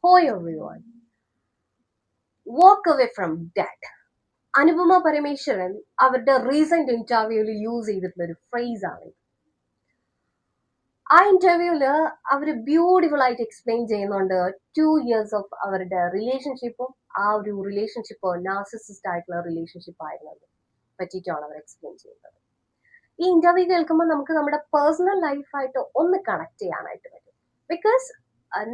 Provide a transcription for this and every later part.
Hi everyone, walk away from debt. Anupama Parameswaran അവരുടെ recent ഇന്റർവ്യൂവിൽ use ചെയ്തിട്ടുള്ള ഒരു ഫ്രേസ് ആണ്. ആ ഇന്റർവ്യൂവില് അവർ ബ്യൂട്ടിഫുൾ ആയിട്ട് എക്സ്പ്ലെയിൻ ചെയ്യുന്നുണ്ട് 2 years ഓഫ് അവരുടെ റിലേഷൻഷിപ്പും ആ ഒരു റിലേഷൻഷിപ്പ് നാർസിസിസ്റ്റ് ആയിട്ടുള്ള റിലേഷൻഷിപ്പ് ആയിരുന്നത് പറ്റിയിട്ടാണ് അവർ എക്സ്പ്ലെയിൻ ചെയ്യുന്നത്. ഈ ഇന്റർവ്യൂ കേൾക്കുമ്പോൾ നമുക്ക് നമ്മുടെ പേഴ്സണൽ ലൈഫായിട്ട് ഒന്ന് കണക്ട് ചെയ്യാനായിട്ട് പറ്റും. ബിക്കോസ്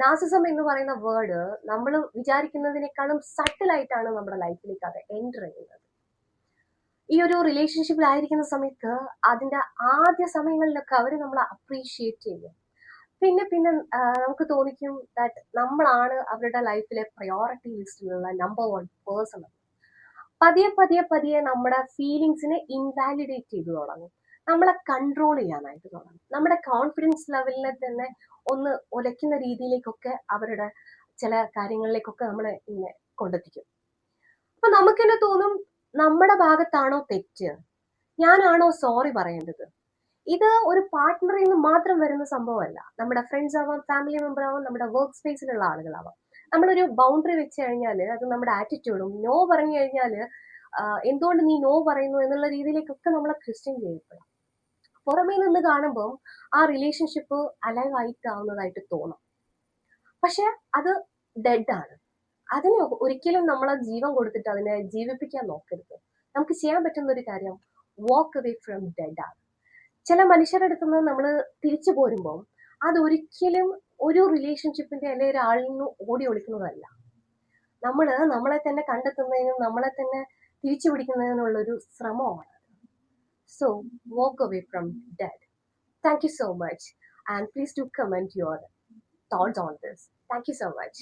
നാസിസം എന്ന് പറയുന്ന വേർഡ് നമ്മൾ വിചാരിക്കുന്നതിനേക്കാളും സട്ടിലായിട്ടാണ് നമ്മുടെ ലൈഫിലേക്ക് അത് എൻ്റർ ചെയ്യുന്നത്. ഈ ഒരു റിലേഷൻഷിപ്പിലായിരിക്കുന്ന സമയത്ത് അതിന്റെ ആദ്യ സമയങ്ങളിലൊക്കെ അവർ നമ്മളെ അപ്രീഷിയേറ്റ് ചെയ്യും. പിന്നെ പിന്നെ നമുക്ക് തോന്നിക്കും ദാറ്റ് നമ്മളാണ് അവരുടെ ലൈഫിലെ പ്രയോറിറ്റി ലിസ്റ്റിലുള്ള നമ്പർ 1 പേഴ്സൺ. പതിയെ പതിയെ പതിയെ നമ്മുടെ ഫീലിങ്സിനെ ഇൻവാലിഡേറ്റ് ചെയ്തു തുടങ്ങും, നമ്മളെ കൺട്രോൾ ചെയ്യാനായിട്ട് തുടങ്ങും, നമ്മുടെ കോൺഫിഡൻസ് ലെവലിനെ തന്നെ ഒന്ന് ഉലയ്ക്കുന്ന രീതിയിലേക്കൊക്കെ അവരുടെ ചില കാര്യങ്ങളിലേക്കൊക്കെ നമ്മളെ ഇങ്ങനെ കൊണ്ടെത്തിക്കും. അപ്പൊ നമുക്ക് തന്നെ തോന്നും, നമ്മുടെ ഭാഗത്താണോ തെറ്റ്, ഞാനാണോ സോറി പറയേണ്ടത്. ഇത് ഒരു പാർട്ട്ണറിൽ നിന്ന് മാത്രം വരുന്ന സംഭവമല്ല. നമ്മുടെ ഫ്രണ്ട്സ് ആവാം, ഫാമിലി മെമ്പർ ആവാം, നമ്മുടെ വർക്ക് സ്പേസിലുള്ള ആളുകളാവാം. നമ്മളൊരു ബൗണ്ടറി വെച്ച് കഴിഞ്ഞാൽ അത് നമ്മുടെ ആറ്റിറ്റ്യൂഡും, നോ പറഞ്ഞു കഴിഞ്ഞാൽ എന്തുകൊണ്ട് നീ നോ പറയുന്നു എന്നുള്ള രീതിയിലേക്കൊക്കെ നമ്മളെ ക്വസ്റ്റ്യൻ ചെയ്യപ്പെടാം. പുറമേ നിന്ന് കാണുമ്പോൾ ആ റിലേഷൻഷിപ്പ് അലൈവ് ആയിട്ടാവുന്നതായിട്ട് തോന്നും, പക്ഷെ അത് ഡെഡ് ആണ്. അതിന് ഒരിക്കലും നമ്മളെ ജീവൻ കൊടുത്തിട്ട് അതിനെ ജീവിപ്പിക്കാൻ നോക്കരുത്. നമുക്ക് ചെയ്യാൻ പറ്റുന്ന ഒരു കാര്യം വാക്ക് അവേ ഫ്രം ഡെഡ് ആണ്. ചില മനുഷ്യരുടെ അടുത്ത് നിന്ന് നമ്മൾ തിരിച്ചു പോരുമ്പോൾ അതൊരിക്കലും ഒരു റിലേഷൻഷിപ്പിന്റെ അല്ലെങ്കിൽ ഒരാളിൽ നിന്ന് ഓടി ഒളിക്കുന്നതല്ല. നമ്മളെ തന്നെ കണ്ടെത്തുന്നതിനും നമ്മളെ തന്നെ തിരിച്ചു പിടിക്കുന്നതിനുള്ള ഒരു ശ്രമമാണ്. So walk away from dead. Thank you so much, and please do comment your thoughts on this. Thank you so much.